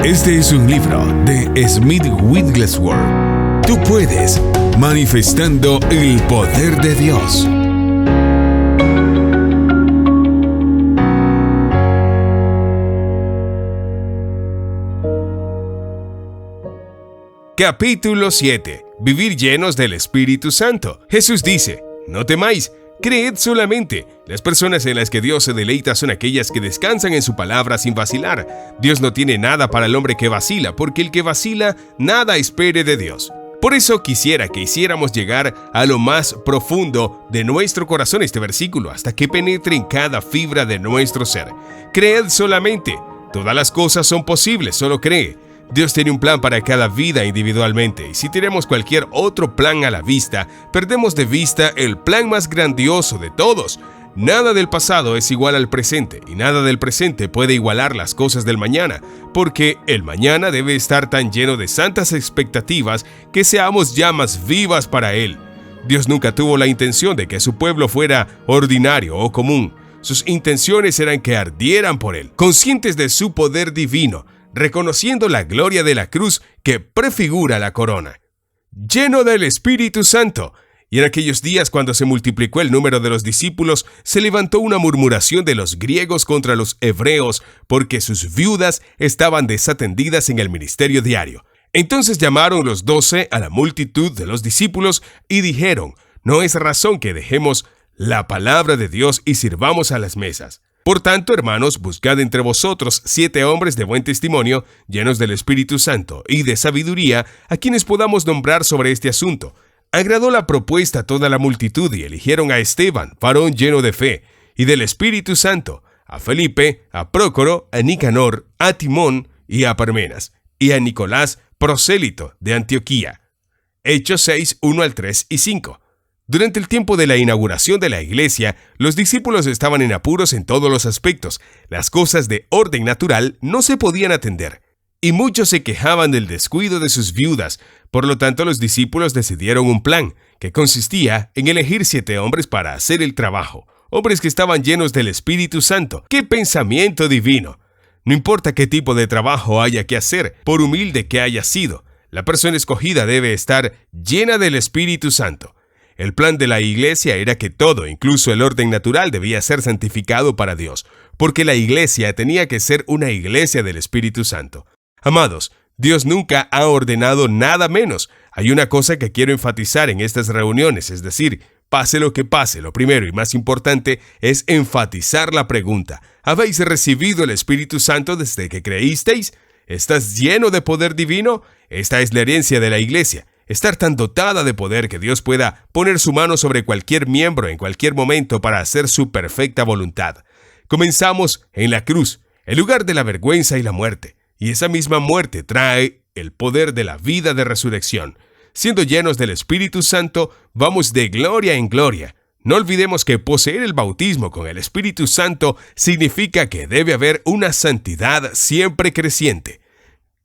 Este es un libro de Smith Wigglesworth. Tú puedes, manifestando el poder de Dios. Capítulo 7. Vivir llenos del Espíritu Santo. Jesús dice: no temáis, creed solamente. Las personas en las que Dios se deleita son aquellas que descansan en su palabra sin vacilar. Dios no tiene nada para el hombre que vacila, porque el que vacila nada espere de Dios. Por eso quisiera que hiciéramos llegar a lo más profundo de nuestro corazón este versículo, hasta que penetre en cada fibra de nuestro ser. Creed solamente. Todas las cosas son posibles, solo cree. Dios tiene un plan para cada vida individualmente, y si tenemos cualquier otro plan a la vista, perdemos de vista el plan más grandioso de todos. Nada del pasado es igual al presente, y nada del presente puede igualar las cosas del mañana, porque el mañana debe estar tan lleno de santas expectativas que seamos llamas vivas para Él. Dios nunca tuvo la intención de que su pueblo fuera ordinario o común. Sus intenciones eran que ardieran por Él, conscientes de su poder divino, reconociendo la gloria de la cruz que prefigura la corona. Lleno del Espíritu Santo. Y en aquellos días, cuando se multiplicó el número de los discípulos, se levantó una murmuración de los griegos contra los hebreos, porque sus viudas estaban desatendidas en el ministerio diario. Entonces llamaron los 12 a la multitud de los discípulos y dijeron: no es razón que dejemos la palabra de Dios y sirvamos a las mesas. Por tanto, hermanos, buscad entre vosotros 7 hombres de buen testimonio, llenos del Espíritu Santo y de sabiduría, a quienes podamos nombrar sobre este asunto. Agradó la propuesta a toda la multitud y eligieron a Esteban, varón lleno de fe y del Espíritu Santo, a Felipe, a Prócoro, a Nicanor, a Timón y a Parmenas, y a Nicolás, prosélito de Antioquía. Hechos 6, 1 al 3 y 5. Durante el tiempo de la inauguración de la iglesia, los discípulos estaban en apuros en todos los aspectos. Las cosas de orden natural no se podían atender, y muchos se quejaban del descuido de sus viudas. Por lo tanto, los discípulos decidieron un plan, que consistía en elegir 7 hombres para hacer el trabajo, hombres que estaban llenos del Espíritu Santo. ¡Qué pensamiento divino! No importa qué tipo de trabajo haya que hacer, por humilde que haya sido, la persona escogida debe estar llena del Espíritu Santo. El plan de la iglesia era que todo, incluso el orden natural, debía ser santificado para Dios, porque la iglesia tenía que ser una iglesia del Espíritu Santo. Amados, Dios nunca ha ordenado nada menos. Hay una cosa que quiero enfatizar en estas reuniones, es decir, pase lo que pase, lo primero y más importante es enfatizar la pregunta: ¿habéis recibido el Espíritu Santo desde que creísteis? ¿Estás lleno de poder divino? Esta es la herencia de la iglesia. Estar tan dotada de poder que Dios pueda poner su mano sobre cualquier miembro en cualquier momento para hacer su perfecta voluntad. Comenzamos en la cruz, el lugar de la vergüenza y la muerte, y esa misma muerte trae el poder de la vida de resurrección. Siendo llenos del Espíritu Santo, vamos de gloria en gloria. No olvidemos que poseer el bautismo con el Espíritu Santo significa que debe haber una santidad siempre creciente.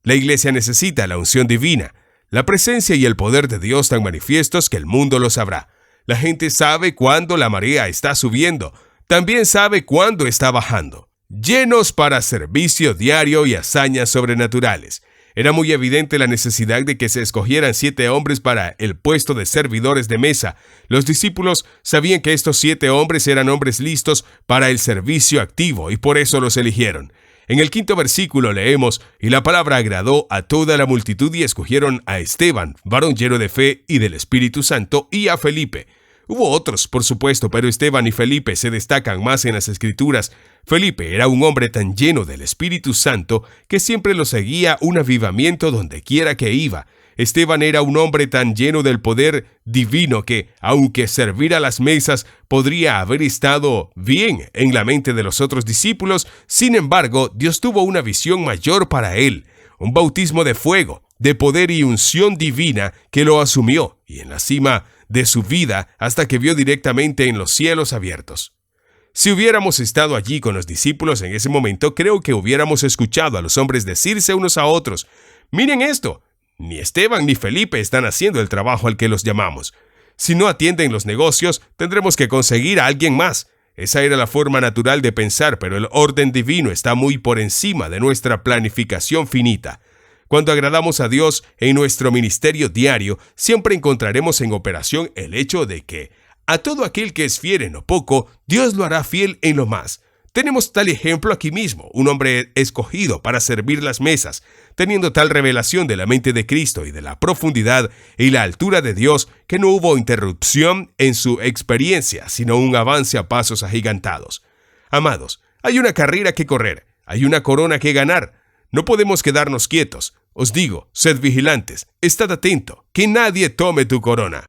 La iglesia necesita la unción divina, la presencia y el poder de Dios tan manifiestos que el mundo lo sabrá. La gente sabe cuándo la marea está subiendo, también sabe cuándo está bajando. Llenos para servicio diario y hazañas sobrenaturales. Era muy evidente la necesidad de que se escogieran 7 hombres para el puesto de servidores de mesa. Los discípulos sabían que estos 7 hombres eran hombres listos para el servicio activo y por eso los eligieron. En el 5º versículo leemos: y la palabra agradó a toda la multitud y escogieron a Esteban, varón lleno de fe y del Espíritu Santo, y a Felipe. Hubo otros, por supuesto, pero Esteban y Felipe se destacan más en las Escrituras. Felipe era un hombre tan lleno del Espíritu Santo que siempre lo seguía un avivamiento donde quiera que iba. Esteban era un hombre tan lleno del poder divino que, aunque servir a las mesas podría haber estado bien en la mente de los otros discípulos, sin embargo, Dios tuvo una visión mayor para él, un bautismo de fuego, de poder y unción divina que lo asumió, y en la cima de su vida hasta que vio directamente en los cielos abiertos. Si hubiéramos estado allí con los discípulos en ese momento, creo que hubiéramos escuchado a los hombres decirse unos a otros: miren esto, ni Esteban ni Felipe están haciendo el trabajo al que los llamamos. Si no atienden los negocios, tendremos que conseguir a alguien más. Esa era la forma natural de pensar, pero el orden divino está muy por encima de nuestra planificación finita. Cuando agradamos a Dios en nuestro ministerio diario, siempre encontraremos en operación el hecho de que a todo aquel que es fiel en lo poco, Dios lo hará fiel en lo más. Tenemos tal ejemplo aquí mismo, un hombre escogido para servir las mesas, teniendo tal revelación de la mente de Cristo y de la profundidad y la altura de Dios que no hubo interrupción en su experiencia, sino un avance a pasos agigantados. Amados, hay una carrera que correr, hay una corona que ganar. No podemos quedarnos quietos. Os digo, sed vigilantes, estad atento, que nadie tome tu corona.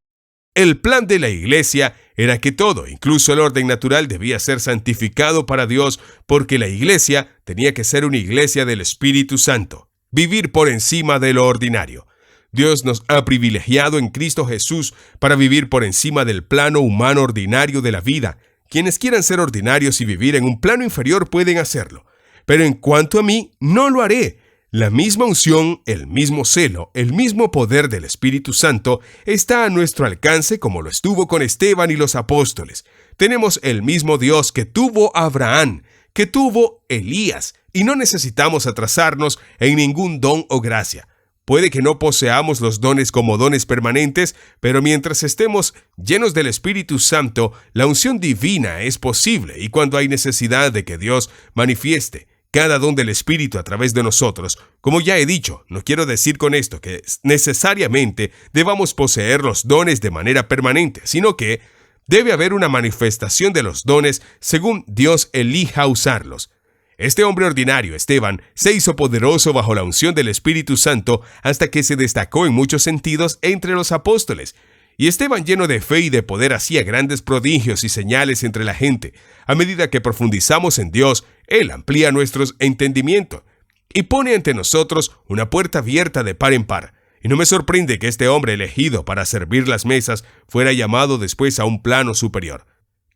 El plan de la iglesia era que todo, incluso el orden natural, debía ser santificado para Dios, porque la iglesia tenía que ser una iglesia del Espíritu Santo, vivir por encima de lo ordinario. Dios nos ha privilegiado en Cristo Jesús para vivir por encima del plano humano ordinario de la vida. Quienes quieran ser ordinarios y vivir en un plano inferior pueden hacerlo. Pero en cuanto a mí, no lo haré. La misma unción, el mismo celo, el mismo poder del Espíritu Santo está a nuestro alcance como lo estuvo con Esteban y los apóstoles. Tenemos el mismo Dios que tuvo Abraham, que tuvo Elías, y no necesitamos atrasarnos en ningún don o gracia. Puede que no poseamos los dones como dones permanentes, pero mientras estemos llenos del Espíritu Santo, la unción divina es posible, y cuando hay necesidad de que Dios manifieste cada don del Espíritu a través de nosotros, como ya he dicho, no quiero decir con esto que necesariamente debamos poseer los dones de manera permanente, sino que debe haber una manifestación de los dones según Dios elija usarlos. Este hombre ordinario, Esteban, se hizo poderoso bajo la unción del Espíritu Santo hasta que se destacó en muchos sentidos entre los apóstoles. Y Esteban, lleno de fe y de poder, hacía grandes prodigios y señales entre la gente. A medida que profundizamos en Dios, Él amplía nuestro entendimiento y pone ante nosotros una puerta abierta de par en par. Y no me sorprende que este hombre elegido para servir las mesas fuera llamado después a un plano superior.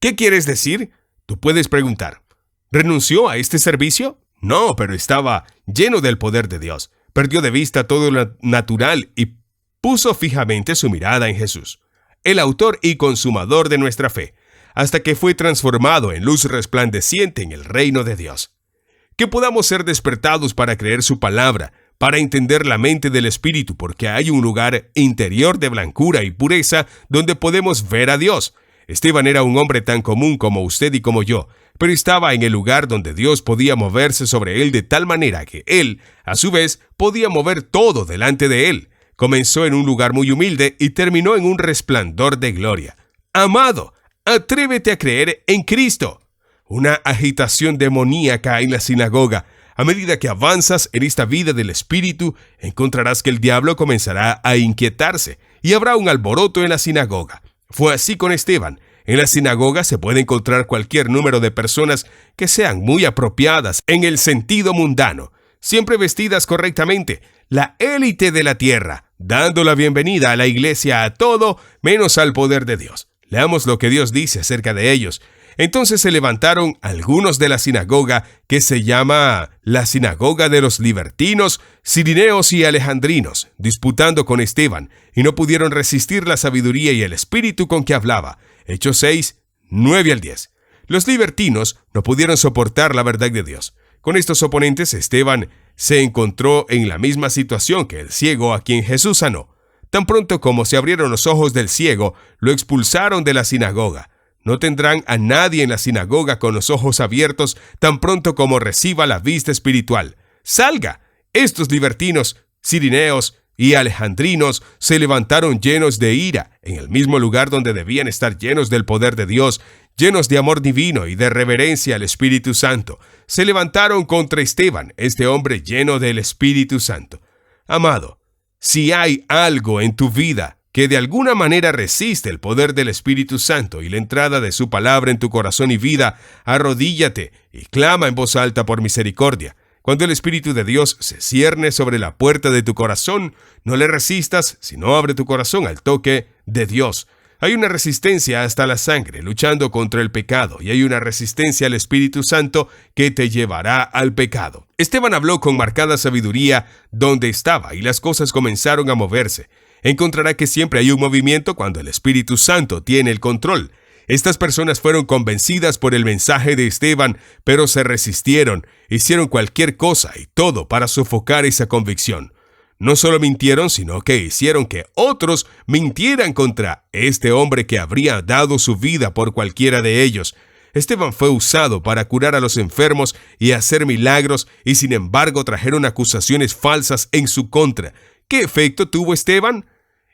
¿Qué quieres decir? Tú puedes preguntar. ¿Renunció a este servicio? No, pero estaba lleno del poder de Dios. Perdió de vista todo lo natural y puso fijamente su mirada en Jesús, el autor y consumador de nuestra fe, hasta que fue transformado en luz resplandeciente en el reino de Dios. Que podamos ser despertados para creer su palabra, para entender la mente del Espíritu, porque hay un lugar interior de blancura y pureza donde podemos ver a Dios. Esteban era un hombre tan común como usted y como yo, pero estaba en el lugar donde Dios podía moverse sobre él de tal manera que él, a su vez, podía mover todo delante de él. Comenzó en un lugar muy humilde y terminó en un resplandor de gloria. Amado, atrévete a creer en Cristo. Una agitación demoníaca en la sinagoga. A medida que avanzas en esta vida del Espíritu, encontrarás que el diablo comenzará a inquietarse y habrá un alboroto en la sinagoga. Fue así con Esteban. En la sinagoga se puede encontrar cualquier número de personas que sean muy apropiadas en el sentido mundano, siempre vestidas correctamente, la élite de la tierra, dando la bienvenida a la iglesia a todo menos al poder de Dios. Leamos lo que Dios dice acerca de ellos. Entonces se levantaron algunos de la sinagoga, que se llama la sinagoga de los libertinos, cirineos y alejandrinos, disputando con Esteban, y no pudieron resistir la sabiduría y el espíritu con que hablaba. Hechos 6, 9 al 10. Los libertinos no pudieron soportar la verdad de Dios. Con estos oponentes, Esteban se encontró en la misma situación que el ciego a quien Jesús sanó. Tan pronto como se abrieron los ojos del ciego, lo expulsaron de la sinagoga. No tendrán a nadie en la sinagoga con los ojos abiertos tan pronto como reciba la vista espiritual. ¡Salga! Estos libertinos, cirineos y alejandrinos se levantaron llenos de ira, en el mismo lugar donde debían estar llenos del poder de Dios, llenos de amor divino y de reverencia al Espíritu Santo. Se levantaron contra Esteban, este hombre lleno del Espíritu Santo. Amado, si hay algo en tu vida que de alguna manera resiste el poder del Espíritu Santo y la entrada de su palabra en tu corazón y vida, arrodíllate y clama en voz alta por misericordia. Cuando el Espíritu de Dios se cierne sobre la puerta de tu corazón, no le resistas, sino abre tu corazón al toque de Dios. Hay una resistencia hasta la sangre luchando contra el pecado, y hay una resistencia al Espíritu Santo que te llevará al pecado. Esteban habló con marcada sabiduría donde estaba y las cosas comenzaron a moverse. Encontrará que siempre hay un movimiento cuando el Espíritu Santo tiene el control. Estas personas fueron convencidas por el mensaje de Esteban, pero se resistieron, hicieron cualquier cosa y todo para sofocar esa convicción. No solo mintieron, sino que hicieron que otros mintieran contra este hombre que habría dado su vida por cualquiera de ellos. Esteban fue usado para curar a los enfermos y hacer milagros, y sin embargo trajeron acusaciones falsas en su contra. ¿Qué efecto tuvo Esteban?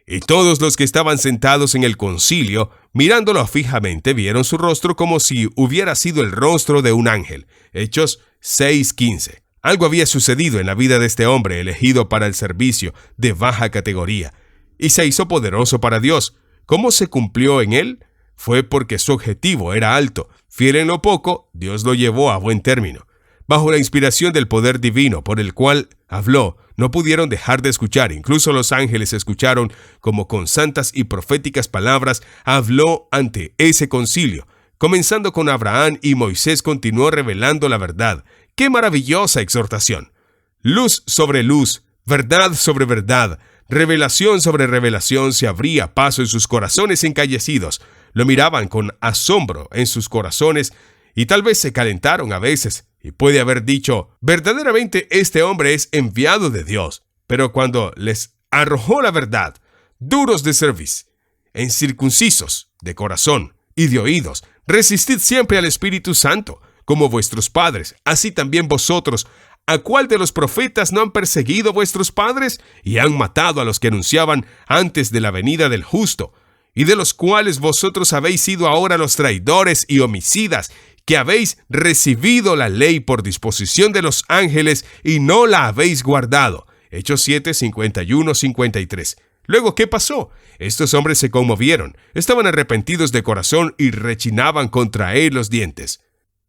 Y todos los que estaban sentados en el concilio, mirándolo fijamente, vieron su rostro como si hubiera sido el rostro de un ángel. Hechos 6:15. Algo había sucedido en la vida de este hombre elegido para el servicio de baja categoría, y se hizo poderoso para Dios. ¿Cómo se cumplió en él? Fue porque su objetivo era alto. Fiel en lo poco, Dios lo llevó a buen término. Bajo la inspiración del poder divino por el cual habló, no pudieron dejar de escuchar. Incluso los ángeles escucharon como con santas y proféticas palabras habló ante ese concilio. Comenzando con Abraham y Moisés, continuó revelando la verdad. ¡Qué maravillosa exhortación! Luz sobre luz, verdad sobre verdad, revelación sobre revelación se abría paso en sus corazones encallecidos. Lo miraban con asombro en sus corazones y tal vez se calentaron a veces. Y puede haber dicho, verdaderamente este hombre es enviado de Dios. Pero cuando les arrojó la verdad, duros de cerviz, incircuncisos de corazón y de oídos, resistid siempre al Espíritu Santo, como vuestros padres, así también vosotros. ¿A cuál de los profetas no han perseguido vuestros padres y han matado a los que anunciaban antes de la venida del justo? Y de los cuales vosotros habéis sido ahora los traidores y homicidas, que habéis recibido la ley por disposición de los ángeles y no la habéis guardado. Hechos 7, 51, 53. Luego, ¿qué pasó? Estos hombres se conmovieron, estaban arrepentidos de corazón y rechinaban contra él los dientes.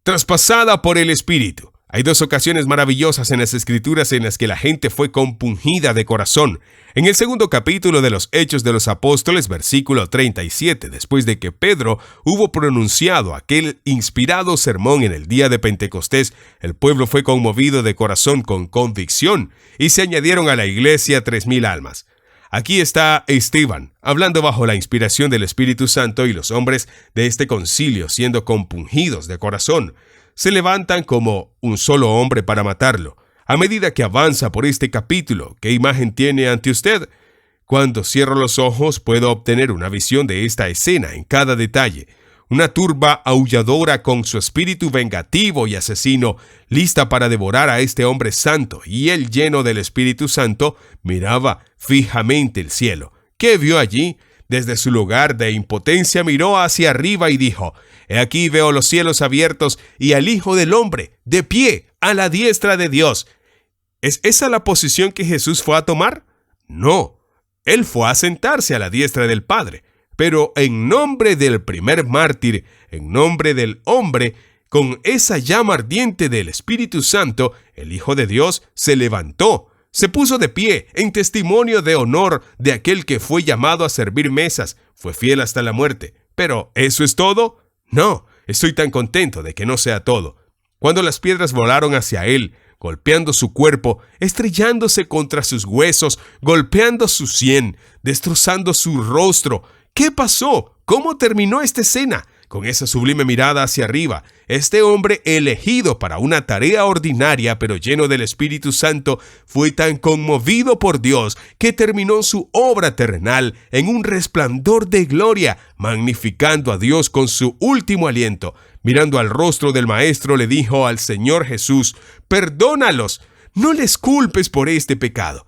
Traspasada por el Espíritu. Hay dos ocasiones maravillosas en las Escrituras en las que la gente fue compungida de corazón. En el segundo capítulo de los Hechos de los Apóstoles, versículo 37, después de que Pedro hubo pronunciado aquel inspirado sermón en el día de Pentecostés, el pueblo fue conmovido de corazón con convicción y se añadieron a la iglesia 3,000 almas. Aquí está Esteban, hablando bajo la inspiración del Espíritu Santo, y los hombres de este concilio siendo compungidos de corazón. Se levantan como un solo hombre para matarlo. A medida que avanza por este capítulo, ¿qué imagen tiene ante usted? Cuando cierro los ojos, puedo obtener una visión de esta escena en cada detalle. Una turba aulladora con su espíritu vengativo y asesino, lista para devorar a este hombre santo, y él, lleno del Espíritu Santo, miraba fijamente el cielo. ¿Qué vio allí? Desde su lugar de impotencia miró hacia arriba y dijo: «He aquí veo los cielos abiertos y al Hijo del Hombre de pie a la diestra de Dios». ¿Es esa la posición que Jesús fue a tomar? No, él fue a sentarse a la diestra del Padre, pero en nombre del primer mártir, en nombre del hombre, con esa llama ardiente del Espíritu Santo, el Hijo de Dios se levantó. Se puso de pie en testimonio de honor de aquel que fue llamado a servir mesas. Fue fiel hasta la muerte. ¿Pero eso es todo? No, estoy tan contento de que no sea todo. Cuando las piedras volaron hacia él, golpeando su cuerpo, estrellándose contra sus huesos, golpeando su sien, destrozando su rostro, ¿qué pasó? ¿Cómo terminó esta escena? Con esa sublime mirada hacia arriba, este hombre elegido para una tarea ordinaria pero lleno del Espíritu Santo fue tan conmovido por Dios que terminó su obra terrenal en un resplandor de gloria, magnificando a Dios con su último aliento. Mirando al rostro del Maestro, le dijo al Señor Jesús: «Perdónalos, no les culpes por este pecado».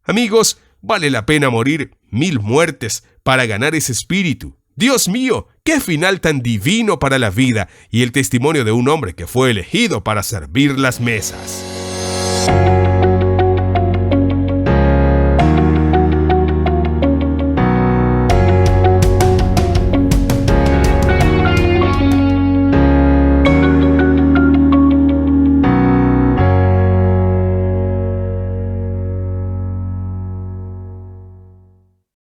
Amigos, vale la pena morir 1000 muertes para ganar ese espíritu. Dios mío, qué final tan divino para la vida y el testimonio de un hombre que fue elegido para servir las mesas.